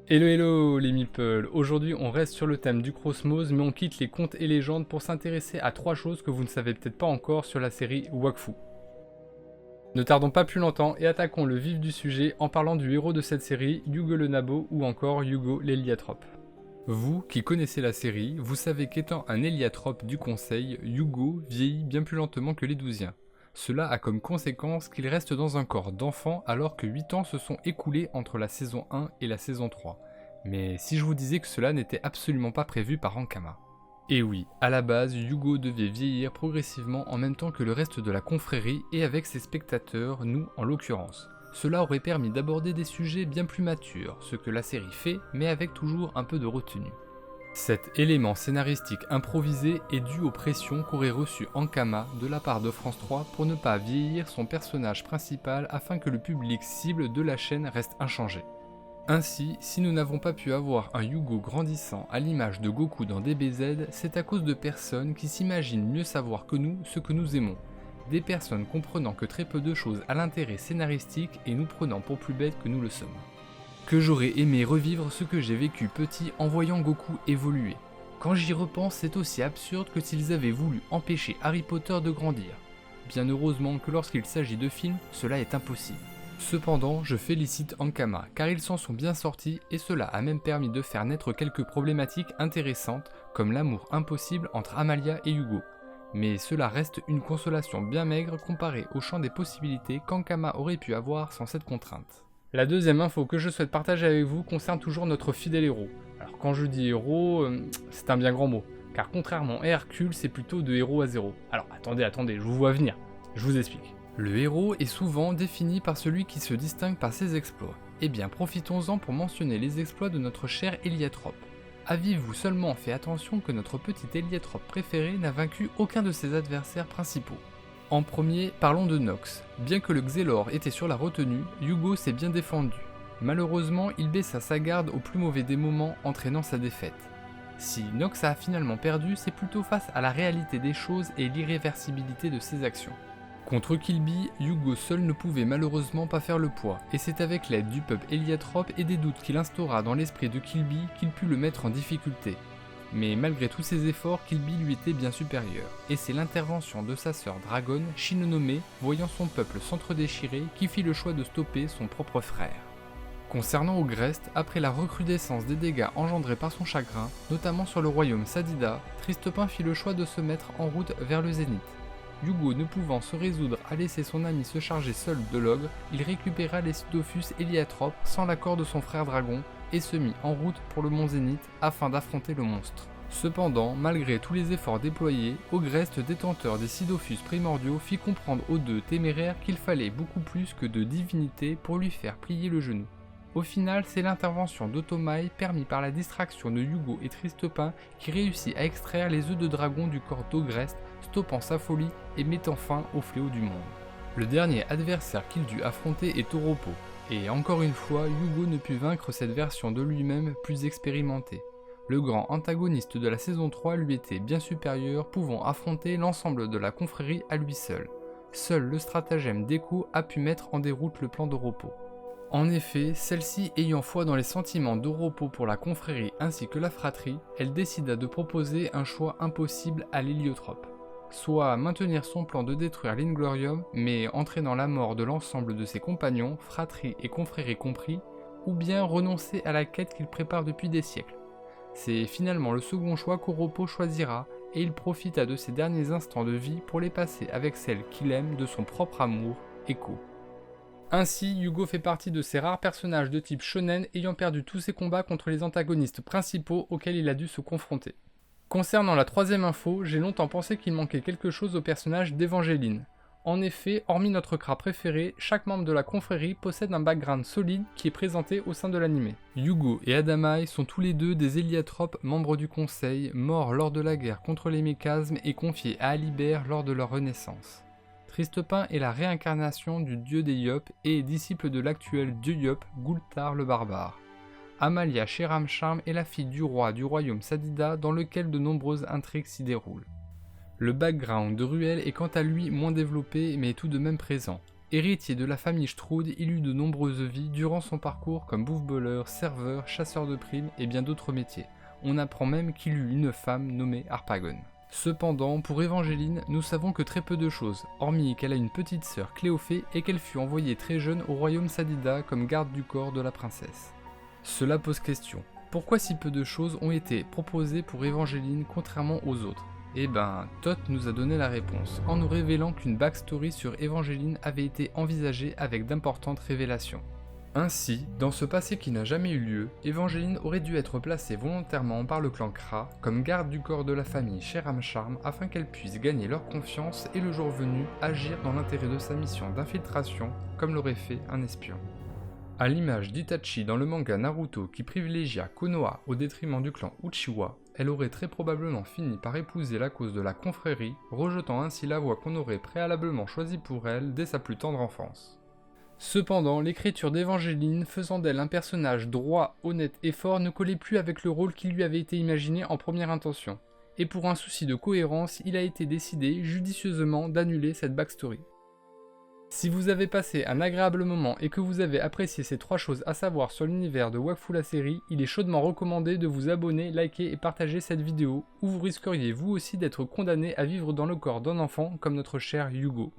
Hello hello les meeples, aujourd'hui on reste sur le thème du Cosmos mais on quitte les contes et légendes pour s'intéresser à trois choses que vous ne savez peut-être pas encore sur la série Wakfu. Ne tardons pas plus longtemps et attaquons le vif du sujet en parlant du héros de cette série, Yugo le Nabo ou encore Yugo l'Héliatrope. Vous qui connaissez la série, vous savez qu'étant un héliatrope du Conseil, Yugo vieillit bien plus lentement que les Douziens. Cela a comme conséquence qu'il reste dans un corps d'enfant alors que 8 ans se sont écoulés entre la saison 1 et la saison 3. Mais si je vous disais que cela n'était absolument pas prévu par Ankama. Et oui, à la base, Yugo devait vieillir progressivement en même temps que le reste de la confrérie et avec ses spectateurs, nous en l'occurrence. Cela aurait permis d'aborder des sujets bien plus matures, ce que la série fait, mais avec toujours un peu de retenue. Cet élément scénaristique improvisé est dû aux pressions qu'aurait reçues Ankama de la part de France 3 pour ne pas vieillir son personnage principal afin que le public cible de la chaîne reste inchangé. Ainsi, si nous n'avons pas pu avoir un Yugo grandissant à l'image de Goku dans DBZ, c'est à cause de personnes qui s'imaginent mieux savoir que nous ce que nous aimons. Des personnes comprenant que très peu de choses à l'intérêt scénaristique et nous prenant pour plus bêtes que nous le sommes. Que j'aurais aimé revivre ce que j'ai vécu petit en voyant Goku évoluer. Quand j'y repense, c'est aussi absurde que s'ils avaient voulu empêcher Harry Potter de grandir. Bien heureusement que lorsqu'il s'agit de films, cela est impossible. Cependant, je félicite Ankama car ils s'en sont bien sortis et cela a même permis de faire naître quelques problématiques intéressantes comme l'amour impossible entre Amalia et Yugo. Mais cela reste une consolation bien maigre comparée au champ des possibilités qu'Ankama aurait pu avoir sans cette contrainte. La deuxième info que je souhaite partager avec vous concerne toujours notre fidèle héros. Alors quand je dis héros, c'est un bien grand mot, car contrairement à Hercule, c'est plutôt de héros à zéro. Alors attendez, je vous vois venir, je vous explique. Le héros est souvent défini par celui qui se distingue par ses exploits. Eh bien profitons-en pour mentionner les exploits de notre cher héliatrope. Avez-vous seulement fait attention que notre petit héliatrope préféré n'a vaincu aucun de ses adversaires principaux? En premier, parlons de Nox. Bien que le Xelor était sur la retenue, Yugo s'est bien défendu. Malheureusement, il baissa sa garde au plus mauvais des moments, entraînant sa défaite. Si Nox a finalement perdu, c'est plutôt face à la réalité des choses et l'irréversibilité de ses actions. Contre Killby, Yugo seul ne pouvait malheureusement pas faire le poids, et c'est avec l'aide du peuple héliatrope et des doutes qu'il instaura dans l'esprit de Killby qu'il put le mettre en difficulté. Mais malgré tous ses efforts, Killby lui était bien supérieur, et c'est l'intervention de sa sœur Dragon, Shinonome, voyant son peuple s'entre-déchirer, qui fit le choix de stopper son propre frère. Concernant Ogreste, après la recrudescence des dégâts engendrés par son chagrin, notamment sur le royaume Sadida, Tristepin fit le choix de se mettre en route vers le Zénith. Yugo ne pouvant se résoudre à laisser son ami se charger seul de l'ogre, il récupéra les Sidophus héliatropes sans l'accord de son frère dragon et se mit en route pour le mont Zénith afin d'affronter le monstre. Cependant, malgré tous les efforts déployés, Ogreste, détenteur des Sidophus primordiaux, fit comprendre aux deux téméraires qu'il fallait beaucoup plus que de divinités pour lui faire plier le genou. Au final, c'est l'intervention d'Otomai, permis par la distraction de Yugo et Tristepin, qui réussit à extraire les œufs de dragon du corps d'Ogreste, stoppant sa folie et mettant fin au fléau du monde. Le dernier adversaire qu'il dut affronter est Toropo, et encore une fois, Yugo ne put vaincre cette version de lui-même plus expérimentée. Le grand antagoniste de la saison 3 lui était bien supérieur, pouvant affronter l'ensemble de la confrérie à lui seul. Seul le stratagème d'Echo a pu mettre en déroute le plan d'Oropo. En effet, celle-ci ayant foi dans les sentiments d'Oropo pour la confrérie ainsi que la fratrie, elle décida de proposer un choix impossible à l'héliotrope. Soit maintenir son plan de détruire l'Inglorium, mais entraînant la mort de l'ensemble de ses compagnons, fratrie et confrérie compris, ou bien renoncer à la quête qu'il prépare depuis des siècles. C'est finalement le second choix qu'Oropo choisira, et il profita de ses derniers instants de vie pour les passer avec celle qu'il aime de son propre amour, Echo. Ainsi, Yugo fait partie de ces rares personnages de type shonen ayant perdu tous ses combats contre les antagonistes principaux auxquels il a dû se confronter. Concernant la troisième info, j'ai longtemps pensé qu'il manquait quelque chose au personnage d'Evangeline. En effet, hormis notre Kra préféré, chaque membre de la confrérie possède un background solide qui est présenté au sein de l'anime. Yugo et Adamai sont tous les deux des héliatropes membres du Conseil, morts lors de la guerre contre les méchasmes et confiés à Alibert lors de leur renaissance. Tristepin est la réincarnation du dieu des Yop et est disciple de l'actuel dieu Yop, Gultar le barbare. Amalia Sheramsharm est la fille du roi du royaume Sadida dans lequel de nombreuses intrigues s'y déroulent. Le background de Ruel est quant à lui moins développé mais tout de même présent. Héritier de la famille Strode, il eut de nombreuses vies durant son parcours comme bouffe-voleur, serveur, chasseur de primes et bien d'autres métiers. On apprend même qu'il eut une femme nommée Harpagon. Cependant, pour Évangéline, nous savons que très peu de choses, hormis qu'elle a une petite sœur Cléophée et qu'elle fut envoyée très jeune au royaume Sadida comme garde du corps de la princesse. Cela pose question. Pourquoi si peu de choses ont été proposées pour Évangéline contrairement aux autres? Eh ben, Toth nous a donné la réponse, en nous révélant qu'une backstory sur Évangéline avait été envisagée avec d'importantes révélations. Ainsi, dans ce passé qui n'a jamais eu lieu, Évangéline aurait dû être placée volontairement par le clan Kra comme garde du corps de la famille Sheram-Sharm afin qu'elle puisse gagner leur confiance et le jour venu agir dans l'intérêt de sa mission d'infiltration comme l'aurait fait un espion. À l'image d'Itachi dans le manga Naruto qui privilégia Konoha au détriment du clan Uchiwa, elle aurait très probablement fini par épouser la cause de la confrérie, rejetant ainsi la voie qu'on aurait préalablement choisie pour elle dès sa plus tendre enfance. Cependant, l'écriture d'Évangéline, faisant d'elle un personnage droit, honnête et fort, ne collait plus avec le rôle qui lui avait été imaginé en première intention. Et pour un souci de cohérence, il a été décidé judicieusement d'annuler cette backstory. Si vous avez passé un agréable moment et que vous avez apprécié ces 3 choses à savoir sur l'univers de Wakfu la série, il est chaudement recommandé de vous abonner, liker et partager cette vidéo, ou vous risqueriez vous aussi d'être condamné à vivre dans le corps d'un enfant comme notre cher Hugo.